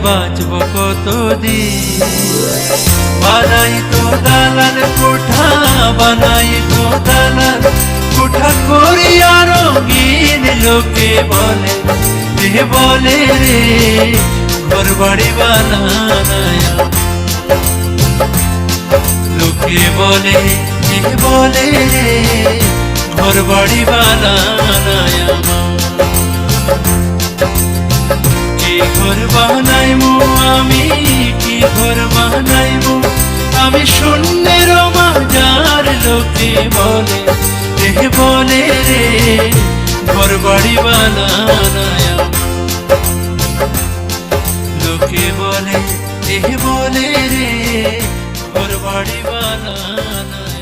বাঁচব কতদিন। বানাই তো দালান কোঠা, বানাই তো দালান কোঠা করিয়া রঙিন, লোকে বলে বলে রে ঘর বাড়ি বানানায়া। লোকে বলে রে ঘর বাড়ি বানানায়া। কি ঘর বানাইমু আমি, কি ঘর বানাইমু আমি শূন্যের মাঝার। লোকে বলে রে ঘর বাড়ি বানানায়া। লোকে বলে রে ঘর বাড়ি বানানায়া।